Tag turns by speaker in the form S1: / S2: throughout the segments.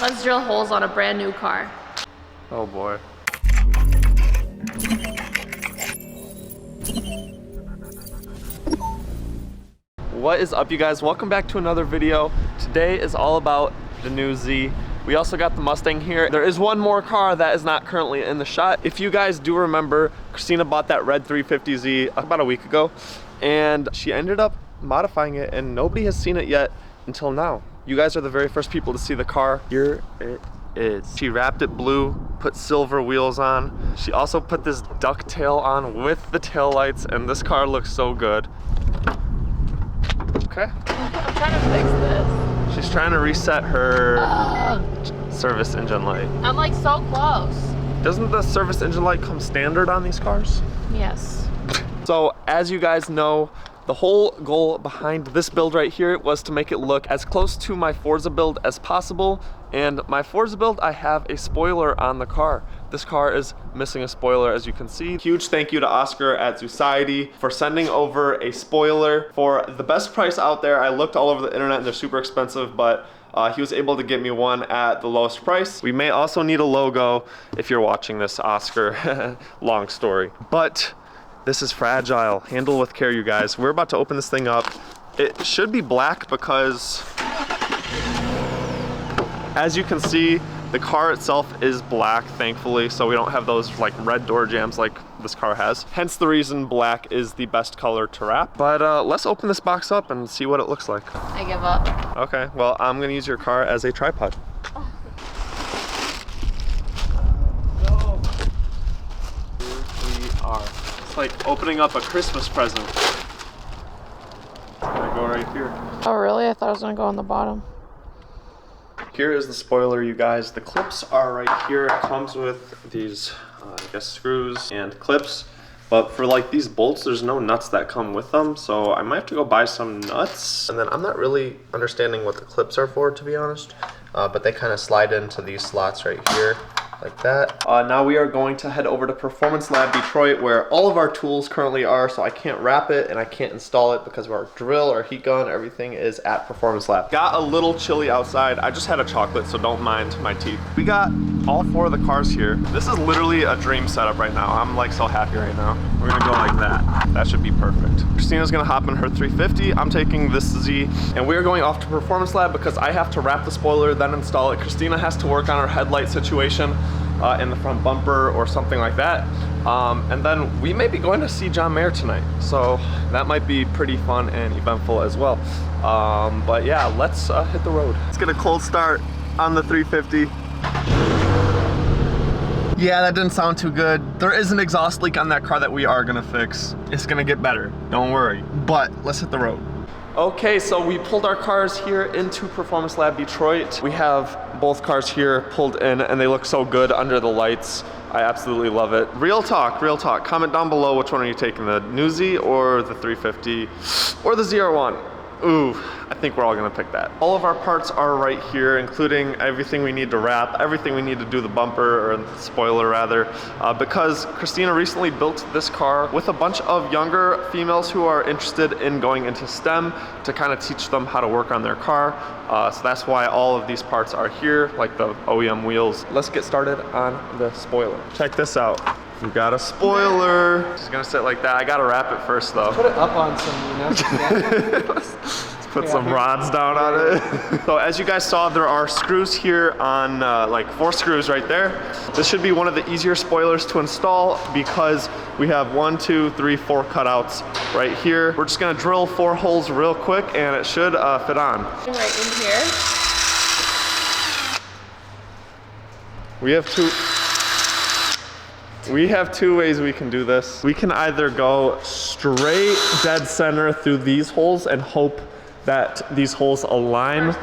S1: Let's drill holes on a brand new car.
S2: Oh boy. What is up, you guys? Welcome back to another video. Today is all about the new Z. We also got the Mustang here. There is one more car that is not currently in the shot. If you guys do remember, Christina bought that red 350Z about a week ago, and she ended up modifying it, and nobody has seen it yet until now. You guys are the very first people to see the car. Here it is. She wrapped it blue, put silver wheels on. She also put this ducktail on with the tail lights, and this car looks so good. Okay.
S1: I'm trying to fix this.
S2: She's trying to reset her service engine light.
S1: I'm like so close.
S2: Doesn't the service engine light come standard on these cars?
S1: Yes.
S2: So as you guys know, the whole goal behind this build right here was to make it look as close to my Forza build as possible. And my Forza build, I have a spoiler on the car. This car is missing a spoiler, as you can see. Huge thank you to Oscar at Zoociety for sending over a spoiler for the best price out there. I looked all over the internet and they're super expensive, but he was able to get me one at the lowest price. We may also need a logo if you're watching this, Oscar. Long story. But this is fragile. Handle with care, you guys. We're about to open this thing up. It should be black because, as you can see, the car itself is black, thankfully, so we don't have those like red door jambs like this car has. Hence the reason black is the best color to wrap. But let's open this box up and see what it looks like.
S1: I give up.
S2: Okay, well, I'm gonna use your car as a tripod. Here we are. It's like opening up a Christmas present. It's gonna go right here.
S1: Oh really? I thought it was gonna go on the bottom.
S2: Here is the spoiler, you guys. The clips are right here. It comes with these, I guess, screws and clips. But for like these bolts, there's no nuts that come with them. So I might have to go buy some nuts. And then I'm not really understanding what the clips are for, to be honest. But they kind of slide into these slots right here, like that. Now we are going to head over to Performance Lab Detroit, where all of our tools currently are, so I can't wrap it and I can't install it because of our drill, our heat gun, everything is at Performance Lab. Got a little chilly outside. I just had a chocolate, so don't mind my teeth. We got all four of the cars here. This is literally a dream setup right now. I'm like so happy right now. We're gonna go like that. That should be perfect. Christina's gonna hop in her 350. I'm taking this Z, and we're going off to Performance Lab because I have to wrap the spoiler, then install it. Christina has to work on her headlight situation in the front bumper or something like that. And then we may be going to see John Mayer tonight. So that might be pretty fun and eventful as well. But yeah, let's hit the road. Let's get a cold start on the 350. Yeah, that didn't sound too good. There is an exhaust leak on that car that we are gonna fix. It's gonna get better, don't worry. But let's hit the road. Okay, so we pulled our cars here into Performance Lab Detroit. We have both cars here pulled in and they look so good under the lights. I absolutely love it. Real talk, real talk. Comment down below which one are you taking, the new Z or the 350 or the ZR1? Ooh, I think we're all gonna pick that. All of our parts are right here, including everything we need to wrap, everything we need to do the bumper, or the spoiler rather, because Christina recently built this car with a bunch of younger females who are interested in going into STEM to kind of teach them how to work on their car. So that's why all of these parts are here, like the OEM wheels. Let's get started on the spoiler. Check this out. We got a spoiler. It's gonna sit like that. I gotta wrap it first though.
S3: Put it up on some, you know.
S2: Let's put some rods down on it. So as you guys saw, there are screws here on like 4 screws right there. This should be one of the easier spoilers to install because we have 1, 2, 3, 4 cutouts right here. We're just gonna drill 4 holes real quick and it should fit on.
S1: Right in here.
S2: We have two ways we can do this. We can either go straight dead center through these holes and hope that these holes align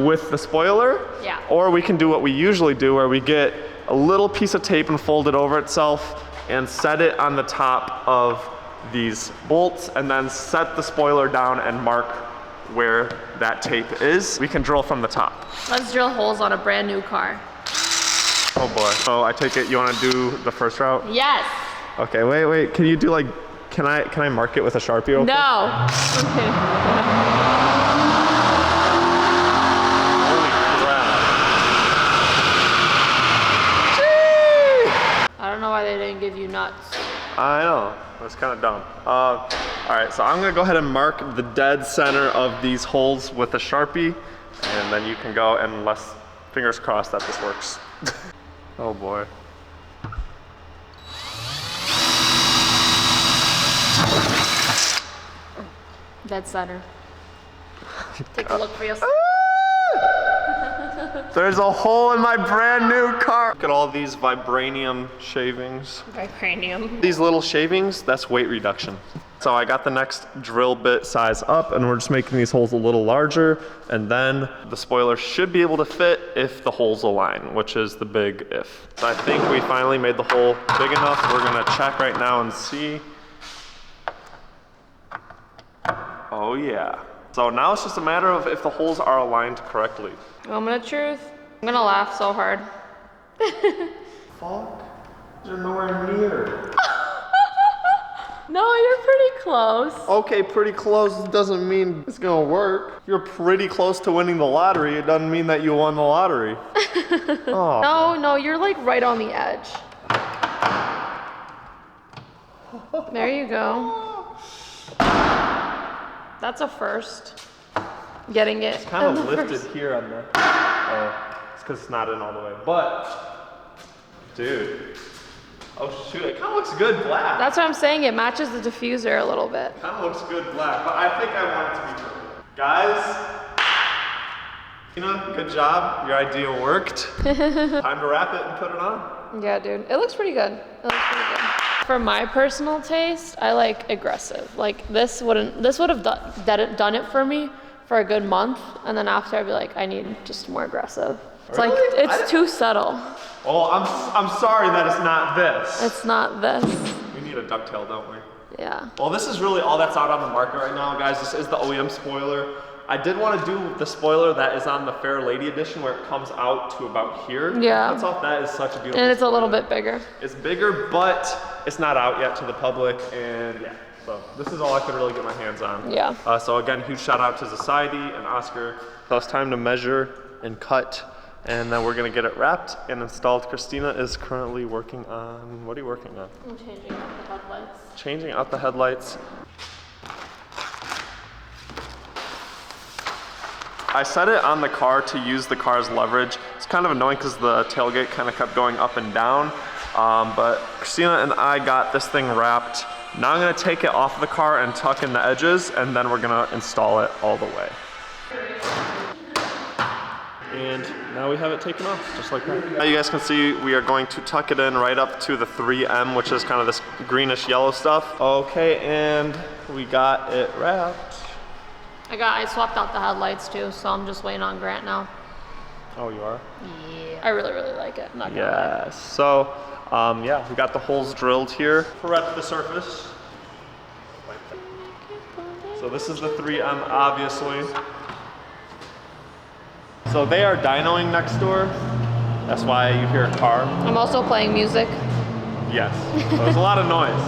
S2: with the spoiler.
S1: Yeah.
S2: Or we can do what we usually do where we get a little piece of tape and fold it over itself and set it on the top of these bolts and then set the spoiler down and mark where that tape is. We can drill from the top.
S1: Let's drill holes on a brand new car.
S2: Oh boy. So I take it you want to do the first route?
S1: Yes.
S2: Okay, wait. Can you do like, can I mark it with a Sharpie? Okay?
S1: No.
S2: Holy crap.
S1: didn't give you nuts.
S2: I know, that's kind of dumb. All right, so I'm gonna go ahead and mark the dead center of these holes with a Sharpie, and then you can go, and fingers crossed that this works. Oh boy.
S1: Dead center. Take a look for yourself.
S2: There's a hole in my brand new car. Look at all these vibranium shavings.
S1: Vibranium.
S2: These little shavings, that's weight reduction. So I got the next drill bit size up, and we're just making these holes a little larger, and then the spoiler should be able to fit if the holes align, which is the big if. So I think we finally made the hole big enough. We're gonna check right now and see. Oh yeah. So now it's just a matter of if the holes are aligned correctly.
S1: Moment of truth. I'm gonna laugh so hard.
S2: Fuck, you're nowhere near.
S1: No, you're pretty close.
S2: Okay, pretty close doesn't mean it's gonna work. If you're pretty close to winning the lottery, it doesn't mean that you won the lottery. Oh.
S1: No, you're like right on the edge. There you go. That's a first. Getting it.
S2: Kind
S1: on
S2: of
S1: the
S2: lifted
S1: first.
S2: here on the, oh, it's because it's not in all the way. But, dude, oh shoot, it kind of looks good black.
S1: That's what I'm saying. It matches the diffuser a little bit.
S2: Kind of looks good black, but I think I want it to be purple. Guys, Tina, good job. Your idea worked. Time to wrap it and put it on.
S1: Yeah, dude. It looks pretty good. It looks pretty good. For my personal taste, I like aggressive. Like this would have done it for me for a good month, and then after I'd be like, I need just more aggressive. It's
S2: Really?
S1: like it's too subtle.
S2: Well, I'm sorry that it's not this.
S1: It's not this.
S2: We need a ducktail, don't we?
S1: Yeah.
S2: Well, this is really all that's out on the market right now, guys. This is the OEM spoiler. I did want to do the spoiler that is on the Fair Lady edition where it comes out to about here.
S1: Yeah.
S2: That's off. That is such a beautiful
S1: And it's a little
S2: spoiler.
S1: bit bigger.
S2: It's bigger, but it's not out yet to the public, and yeah. So this is all I could really get my hands on.
S1: Yeah.
S2: So again, huge shout out to Society and Oscar. So it's time to measure and cut, and then we're gonna get it wrapped and installed. Christina is currently working on, what are you working on?
S1: I'm changing out the headlights.
S2: Changing out the headlights. I set it on the car to use the car's leverage. It's kind of annoying because the tailgate kind of kept going up and down. But Christina and I got this thing wrapped. Now I'm gonna take it off the car and tuck in the edges, and then we're gonna install it all the way. And now we have it taken off, just like that. Now you guys can see we are going to tuck it in right up to the 3M, which is kind of this greenish yellow stuff. Okay, and we got it wrapped.
S1: I swapped out the headlights too, so I'm just waiting on Grant now.
S2: Oh, you are?
S1: Yeah. I really, really like it. I'm not gonna lie.
S2: Yes. So, yeah, we got the holes drilled here. Correct the surface. So this is the 3M, obviously. So they are dynoing next door. That's why you hear a car.
S1: I'm also playing music.
S2: Yes. So there's a lot of noise.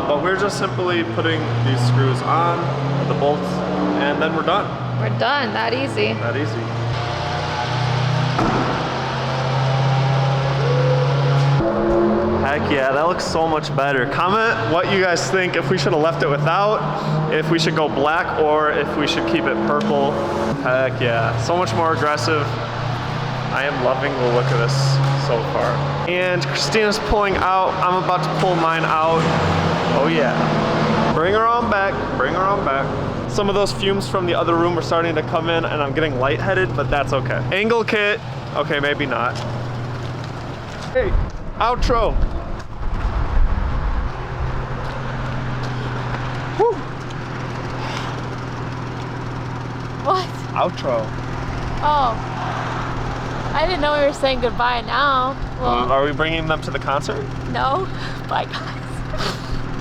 S2: But we're just simply putting these screws on, the bolts, and then we're done.
S1: We're done. That easy.
S2: That easy. Heck yeah, that looks so much better. Comment what you guys think, if we should have left it without, if we should go black, or if we should keep it purple. Heck yeah, so much more aggressive. I am loving the look of this so far. And Christina's pulling out. I'm about to pull mine out. Oh yeah. Bring her on back, bring her on back. Some of those fumes from the other room are starting to come in, and I'm getting lightheaded, but that's okay. Angle kit, okay, maybe not. Hey, outro. Woo.
S1: What?
S2: Outro.
S1: Oh. I didn't know we were saying goodbye now. Well,
S2: Are we bringing them to the concert?
S1: no. Bye, guys.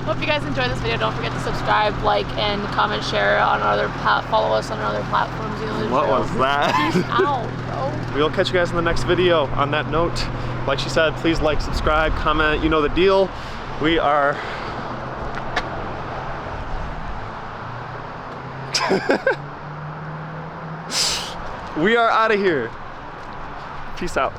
S1: Hope you guys enjoyed this video. Don't forget to subscribe, like, and comment, share on our other follow us on our other platforms. You know the
S2: What
S1: drill.
S2: was that?
S1: Peace out, bro.
S2: We'll catch you guys in the next video. On that note, like she said, please like, subscribe, comment, you know the deal. We are... we are out of here. Peace out.